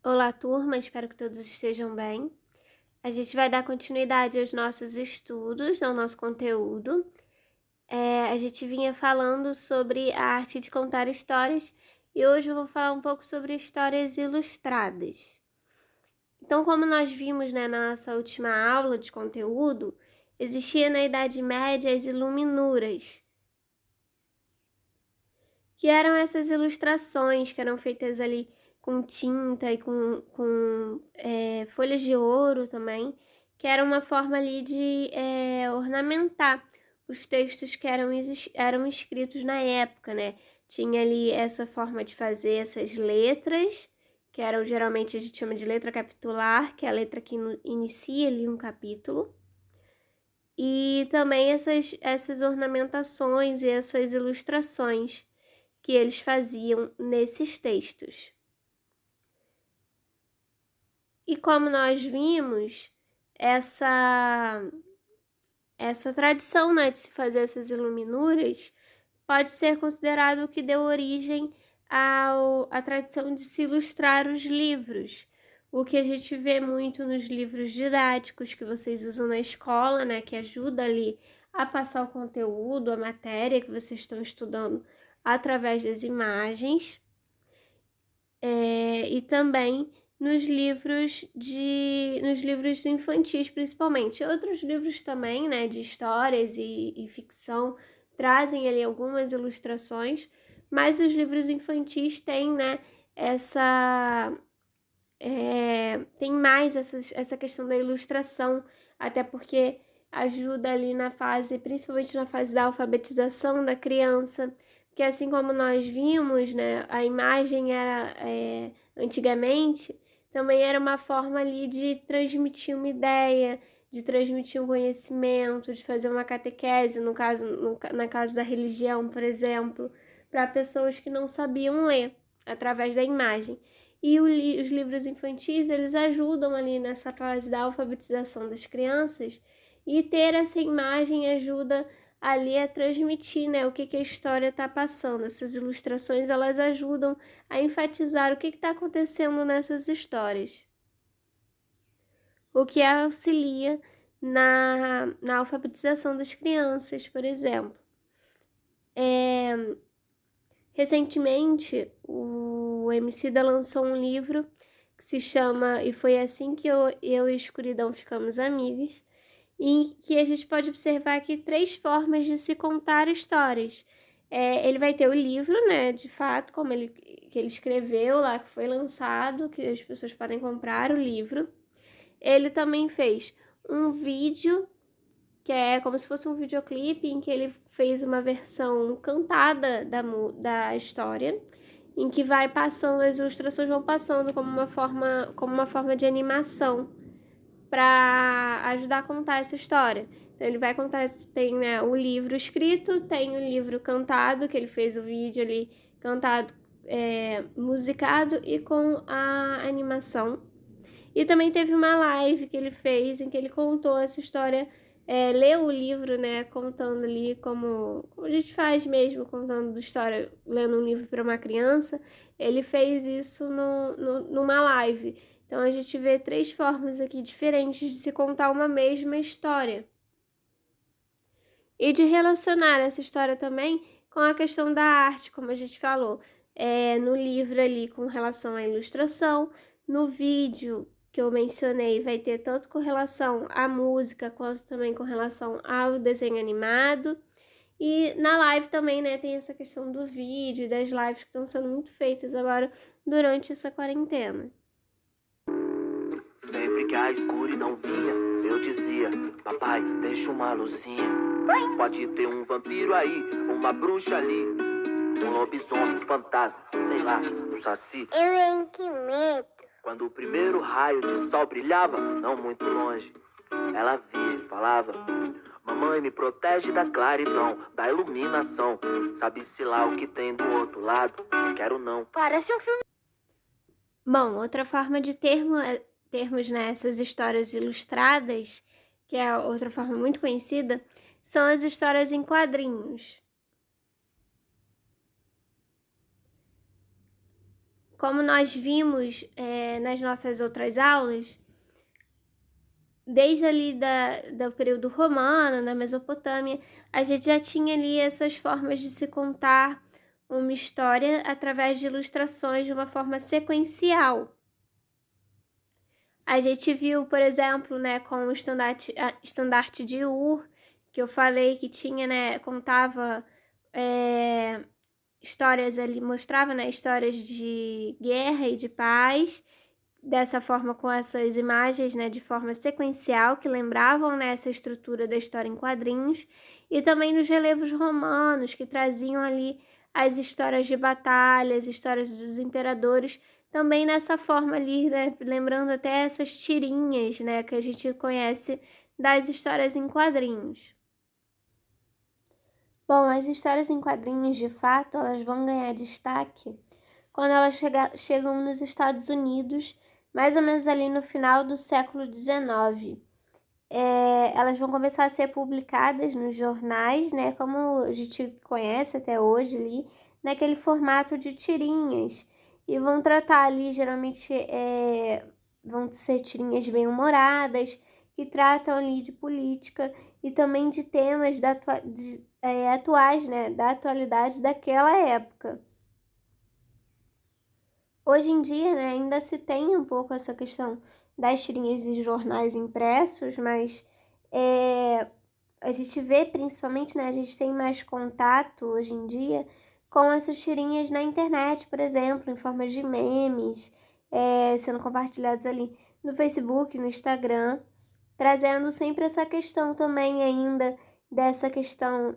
Olá, turma, espero que todos estejam bem. A gente vai dar continuidade aos nossos estudos, ao nosso conteúdo. A gente vinha falando sobre a arte de contar histórias e hoje eu vou falar um pouco sobre histórias ilustradas. Então, como nós vimos, né, na nossa última aula de conteúdo, existia na Idade Média as iluminuras, que eram essas ilustrações que eram feitas ali com tinta e com folhas de ouro também, que era uma forma ali de ornamentar os textos que eram escritos na época, né? Tinha ali essa forma de fazer essas letras, que eram geralmente a gente chama de letra capitular, que é a letra que inicia ali um capítulo. E também essas ornamentações e essas ilustrações que eles faziam nesses textos. E como nós vimos, essa tradição, né, de se fazer essas iluminuras pode ser considerado o que deu origem à tradição de se ilustrar os livros. O que a gente vê muito nos livros didáticos que vocês usam na escola, né, que ajuda ali a passar o conteúdo, a matéria que vocês estão estudando através das imagens. E também nos livros infantis, principalmente. Outros livros também, né, de histórias e ficção, trazem ali algumas ilustrações, mas os livros infantis têm, né, tem mais essa questão da ilustração, até porque ajuda ali na fase, principalmente na fase da alfabetização da criança, porque assim como nós vimos, né, a imagem era, antigamente, também era uma forma ali de transmitir uma ideia, de transmitir um conhecimento, de fazer uma catequese, na caso da religião, por exemplo, para pessoas que não sabiam ler, através da imagem. E os livros infantis, eles ajudam ali nessa fase da alfabetização das crianças, e ter essa imagem ajuda ali a transmitir, né, o que a história está passando. Essas ilustrações, elas ajudam a enfatizar o que está acontecendo nessas histórias, o que auxilia na alfabetização das crianças, por exemplo. Recentemente, o Emicida lançou um livro que se chama E Foi Assim que eu e Escuridão Ficamos Amigas, em que a gente pode observar aqui 3 formas de se contar histórias. Ele vai ter o livro, né, de fato, que ele escreveu lá, que foi lançado, que as pessoas podem comprar o livro. Ele também fez um vídeo, que é como se fosse um videoclipe, em que ele fez uma versão cantada da história, em que vai passando, as ilustrações vão passando como uma forma de animação para ajudar a contar essa história. Então ele vai contar, tem, né, o livro escrito, tem o livro cantado, que ele fez o vídeo ali cantado, musicado e com a animação. E também teve uma live que ele fez em que ele contou essa história, leu o livro, né, contando ali como a gente faz mesmo, contando história, lendo um livro para uma criança. Ele fez isso numa live. Então a gente vê 3 formas aqui diferentes de se contar uma mesma história. E de relacionar essa história também com a questão da arte, como a gente falou. No livro ali com relação à ilustração, no vídeo que eu mencionei vai ter tanto com relação à música quanto também com relação ao desenho animado. E na live também, né, tem essa questão do vídeo, das lives que estão sendo muito feitas agora durante essa quarentena. Sempre que a escuridão vinha, eu dizia: papai, deixa uma luzinha. Pode ter um vampiro aí, uma bruxa ali, um lobisomem, um fantasma, sei lá, um saci. Que medo. Quando o primeiro raio de sol brilhava, não muito longe, ela via e falava: mamãe, me protege da claridão, da iluminação. Sabe-se lá o que tem do outro lado? Quero não. Parece um filme. Bom, outra forma de termos, né, essas histórias ilustradas, que é outra forma muito conhecida, são as histórias em quadrinhos. como nós vimos nas nossas outras aulas, desde ali do período romano, na Mesopotâmia, a gente já tinha ali essas formas de se contar uma história através de ilustrações de uma forma sequencial. A gente viu, por exemplo, né, com o estandarte de Ur, que eu falei que tinha, né, contava histórias ali, mostrava, né, histórias de guerra e de paz, dessa forma, com essas imagens, né, de forma sequencial, que lembravam, né, essa estrutura da história em quadrinhos, e também nos relevos romanos, que traziam ali as histórias de batalhas, histórias dos imperadores, também nessa forma ali, né, lembrando até essas tirinhas, né, que a gente conhece das histórias em quadrinhos. Bom, as histórias em quadrinhos, de fato, elas vão ganhar destaque quando elas chegam nos Estados Unidos, mais ou menos ali no final do século XIX. Elas vão começar a ser publicadas nos jornais, né, como a gente conhece até hoje ali, naquele formato de tirinhas. E vão tratar ali, geralmente, vão ser tirinhas bem-humoradas, que tratam ali de política e também de temas atuais, né, da atualidade daquela época. Hoje em dia, né, ainda se tem um pouco essa questão das tirinhas de jornais impressos, mas a gente vê principalmente, né, a gente tem mais contato hoje em dia com essas tirinhas na internet, por exemplo, em forma de memes, sendo compartilhados ali no Facebook, no Instagram, trazendo sempre essa questão também ainda dessa questão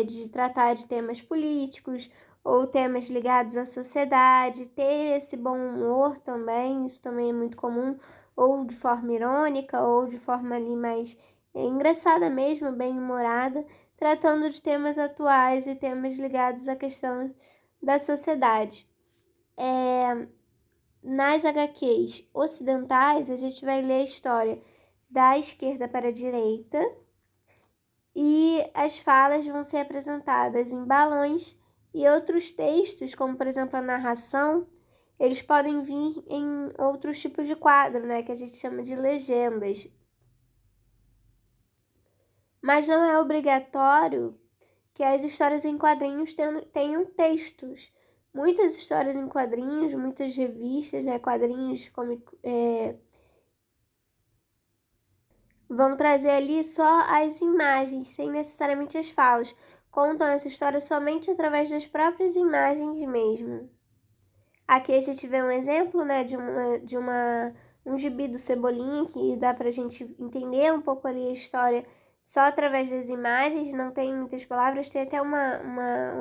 de tratar de temas políticos ou temas ligados à sociedade, ter esse bom humor também, isso também é muito comum, ou de forma irônica, ou de forma ali mais engraçada mesmo, bem-humorada, tratando de temas atuais e temas ligados à questão da sociedade. Nas HQs ocidentais, a gente vai ler a história da esquerda para a direita e as falas vão ser apresentadas em balões e outros textos, como por exemplo a narração, eles podem vir em outros tipos de quadro, né, que a gente chama de legendas. Mas não é obrigatório que as histórias em quadrinhos tenham textos. Muitas histórias em quadrinhos, muitas revistas, né, quadrinhos vão trazer ali só as imagens, sem necessariamente as falas. Contam essa história somente através das próprias imagens mesmo. Aqui a gente vê um exemplo, né, um gibi do Cebolinha, que dá pra gente entender um pouco ali a história só através das imagens, não tem muitas palavras, tem até uma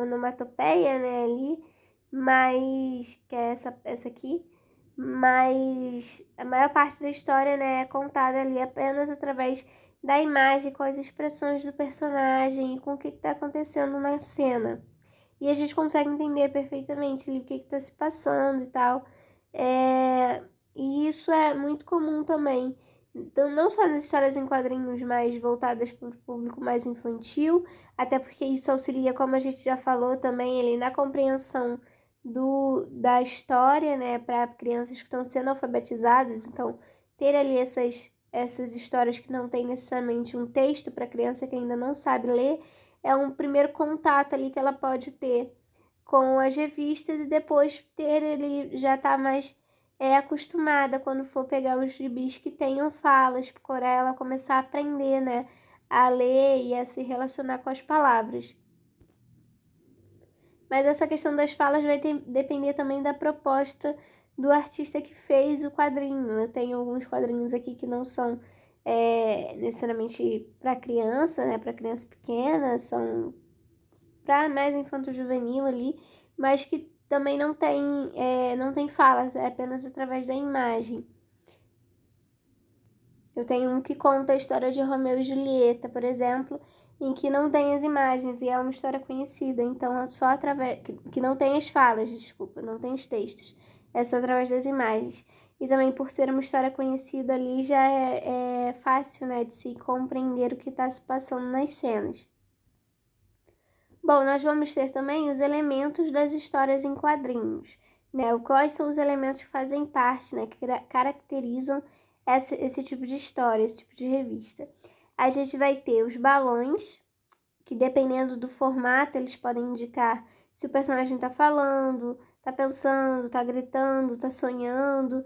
onomatopeia, né, ali, mas, que é essa aqui, mas a maior parte da história, né, é contada ali apenas através da imagem, com as expressões do personagem e com o que está acontecendo na cena. E a gente consegue entender perfeitamente ali o que está se passando e tal. E isso é muito comum também. Então, não só nas histórias em quadrinhos mais voltadas para o público mais infantil, até porque isso auxilia, como a gente já falou também, ali na compreensão da história, né, para crianças que estão sendo alfabetizadas. Então, ter ali essas histórias que não tem necessariamente um texto para criança que ainda não sabe ler, é um primeiro contato ali que ela pode ter com as revistas e depois ele já tá mais acostumada quando for pegar os gibis que tenham falas, para ela começar a aprender, né, a ler e a se relacionar com as palavras. Mas essa questão das falas vai depender também da proposta do artista que fez o quadrinho. Eu tenho alguns quadrinhos aqui que não são necessariamente para criança, né, para criança pequena, são para mais infanto-juvenil ali, mas que também não tem falas, é apenas através da imagem. Eu tenho um que conta a história de Romeu e Julieta, por exemplo, em que não tem as imagens e é uma história conhecida, então é só através que não tem as falas, desculpa, não tem os textos, é só através das imagens. E também por ser uma história conhecida ali já é fácil, né, de se compreender o que está se passando nas cenas. Bom, nós vamos ter também os elementos das histórias em quadrinhos, né? Quais são os elementos que fazem parte, né? Que caracterizam esse tipo de história, esse tipo de revista. A gente vai ter os balões, que dependendo do formato, eles podem indicar se o personagem tá falando, tá pensando, tá gritando, tá sonhando.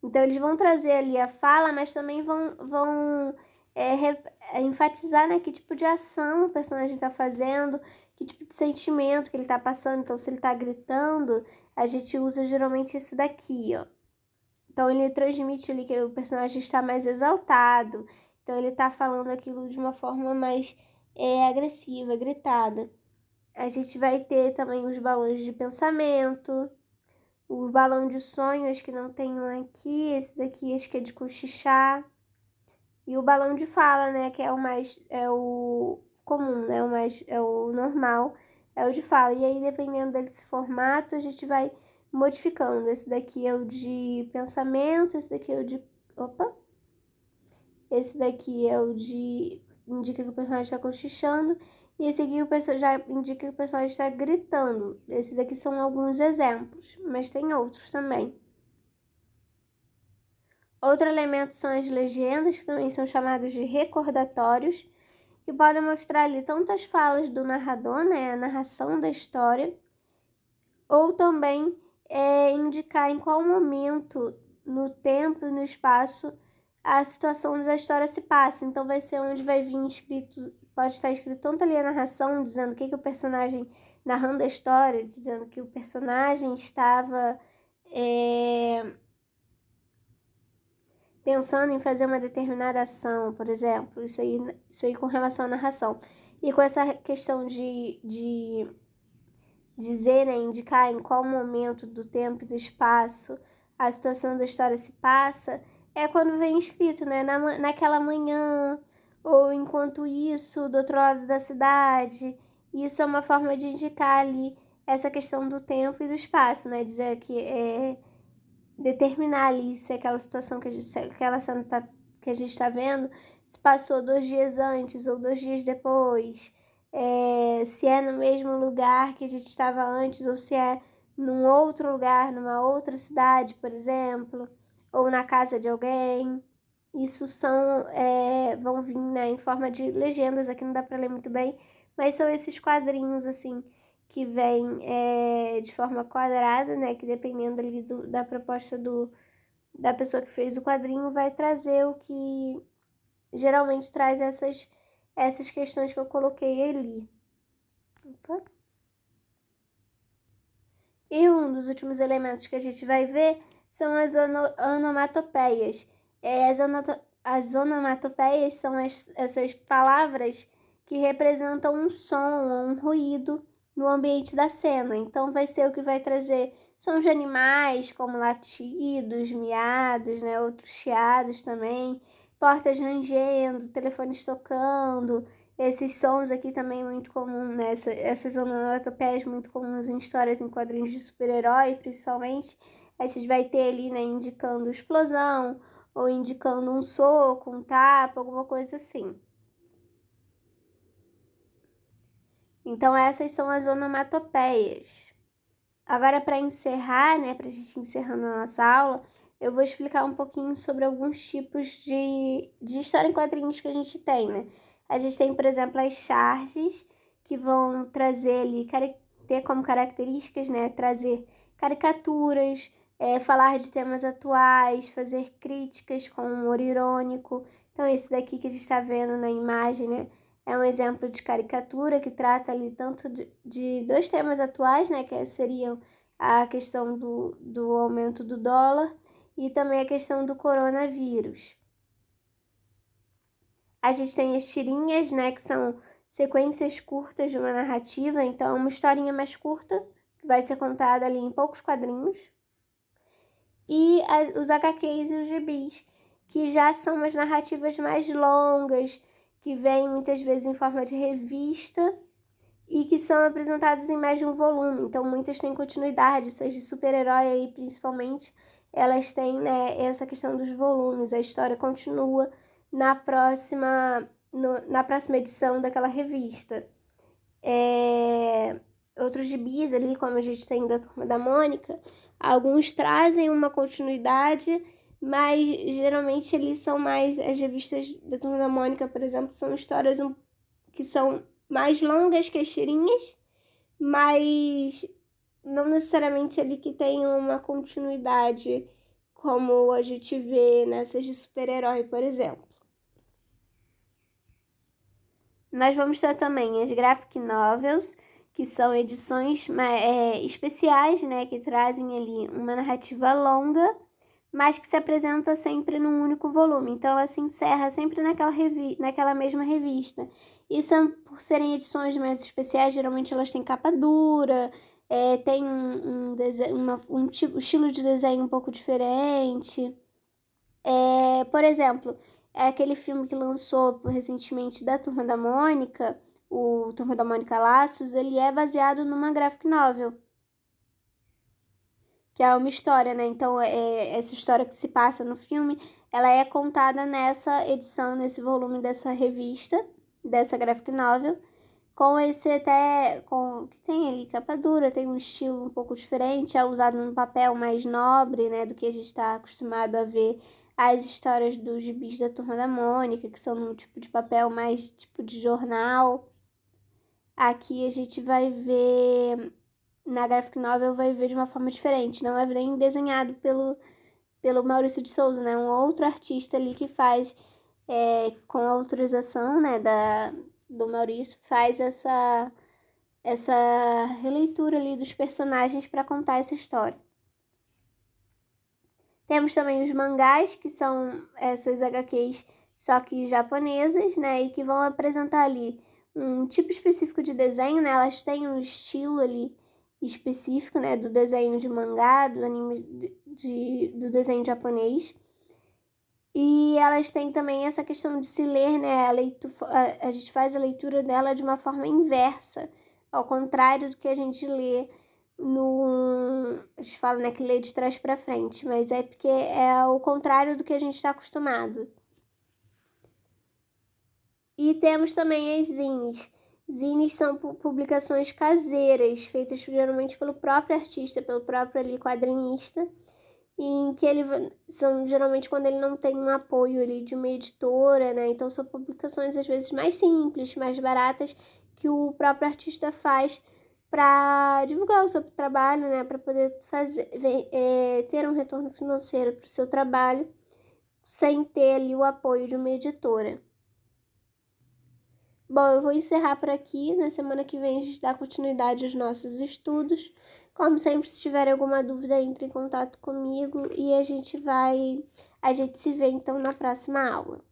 Então, eles vão trazer ali a fala, mas também vão enfatizar, né, que tipo de ação o personagem tá fazendo, que tipo de sentimento que ele tá passando. Então, se ele tá gritando, a gente usa geralmente esse daqui, ó. Então, ele transmite ali que o personagem está mais exaltado. Então, ele tá falando aquilo de uma forma mais agressiva, gritada. A gente vai ter também os balões de pensamento, o balão de sonhos que não tem um aqui, esse daqui acho que é de cochichar. E o balão de fala, né, que é o comum, né, é o normal, é o de fala. E aí, dependendo desse formato, a gente vai modificando. Esse daqui é o de pensamento, esse daqui é o de... Opa! Esse daqui é o de... indica que o personagem está cochichando. E esse aqui já indica que o personagem está gritando. Esses daqui são alguns exemplos, mas tem outros também. Outro elemento são as legendas, que também são chamados de recordatórios, que podem mostrar ali tanto as falas do narrador, né, a narração da história, ou também indicar em qual momento, no tempo e no espaço, a situação da história se passa. Então, vai ser onde vai vir escrito, pode estar escrito tanto ali a narração, dizendo o que o personagem, narrando a história, dizendo que o personagem estava pensando em fazer uma determinada ação, por exemplo, isso aí com relação à narração. E com essa questão de dizer, né, indicar em qual momento do tempo e do espaço a situação da história se passa, é quando vem escrito, né, naquela manhã, ou enquanto isso, do outro lado da cidade. Isso é uma forma de indicar ali essa questão do tempo e do espaço, né, dizer que determinar ali se aquela situação aquela cena que a gente está vendo se passou 2 dias antes ou 2 dias depois, se é no mesmo lugar que a gente estava antes ou se é num outro lugar, numa outra cidade, por exemplo, ou na casa de alguém. Isso vão vir, né, em forma de legendas, aqui não dá para ler muito bem, mas são esses quadrinhos assim que vem de forma quadrada, né, que dependendo ali da proposta da pessoa que fez o quadrinho, vai trazer o que geralmente traz essas questões que eu coloquei ali. Opa. E um dos últimos elementos que a gente vai ver são as onomatopeias. As onomatopeias são essas palavras que representam um som ou um ruído no ambiente da cena. Então, vai ser o que vai trazer sons de animais, como latidos, miados, né? Outros chiados também, portas rangendo, telefones tocando. Esses sons aqui também muito comum, né? Essas onomatopeias muito comuns em histórias em quadrinhos de super-herói, principalmente. A gente vai ter ali, né, indicando explosão, ou indicando um soco, um tapa, alguma coisa assim. Então, essas são as onomatopeias. Agora, para encerrar, né, para a gente encerrando a nossa aula, eu vou explicar um pouquinho sobre alguns tipos de história em quadrinhos que a gente tem, né? A gente tem, por exemplo, as charges, que vão trazer ali, ter como características, né, trazer caricaturas, falar de temas atuais, fazer críticas com humor irônico. Então, esse daqui que a gente está vendo na imagem, né, é um exemplo de caricatura que trata ali tanto de 2 temas atuais, né, que seriam a questão do aumento do dólar e também a questão do coronavírus. A gente tem as tirinhas, né, que são sequências curtas de uma narrativa, então uma historinha mais curta, que vai ser contada ali em poucos quadrinhos. E os HQs e os gibis, que já são umas narrativas mais longas, que vêm muitas vezes em forma de revista e que são apresentadas em mais de um volume. Então, muitas têm continuidade, essas de super-herói aí, principalmente, elas têm, né, essa questão dos volumes. A história continua na próxima edição daquela revista. outros gibis ali, como a gente tem da Turma da Mônica, alguns trazem uma continuidade, mas geralmente eles são mais, as revistas da Turma da Mônica, por exemplo, são histórias que são mais longas que as tirinhas, mas não necessariamente ali que tem uma continuidade, como a gente vê nessas de super-herói, por exemplo. Nós vamos ter também as graphic novels, que são edições especiais, né, que trazem ali uma narrativa longa, mas que se apresenta sempre num único volume. Então, ela se encerra sempre naquela mesma revista. Isso, por serem edições mais especiais, geralmente elas têm capa dura, tem um estilo de desenho um pouco diferente. Por exemplo, aquele filme que lançou recentemente da Turma da Mônica, o Turma da Mônica Laços, ele é baseado numa graphic novel, que é uma história, né? Então, essa história que se passa no filme, ela é contada nessa edição, nesse volume dessa revista, dessa graphic novel, que tem ali capa dura, tem um estilo um pouco diferente, é usado num papel mais nobre, né, do que a gente está acostumado a ver as histórias dos gibis da Turma da Mônica, que são num tipo de papel mais tipo de jornal. Aqui a gente vai ver, na graphic novel, vai ver de uma forma diferente, não é nem desenhado pelo Maurício de Souza, né, um outro artista ali que faz, com a autorização, né, do Maurício, faz essa releitura ali dos personagens para contar essa história. Temos também os mangás, que são essas HQs, só que japonesas, né, e que vão apresentar ali um tipo específico de desenho, né, elas têm um estilo ali específico, né, do desenho de mangá, do anime, do desenho japonês. E elas têm também essa questão de se ler, né, a gente faz a leitura dela de uma forma inversa, ao contrário do que a gente lê a gente fala, né, que lê de trás para frente, mas é porque é o contrário do que a gente está acostumado. E temos também as zines. Zines são publicações caseiras, feitas geralmente pelo próprio artista, pelo próprio ali quadrinista, em que são geralmente quando ele não tem um apoio ali de uma editora, né? Então são publicações às vezes mais simples, mais baratas, que o próprio artista faz para divulgar o seu trabalho, né? Para poder ter um retorno financeiro para o seu trabalho, sem ter ali o apoio de uma editora. Bom, eu vou encerrar por aqui. Na semana que vem a gente dá continuidade aos nossos estudos. Como sempre, se tiver alguma dúvida, entre em contato comigo e a gente se vê então na próxima aula.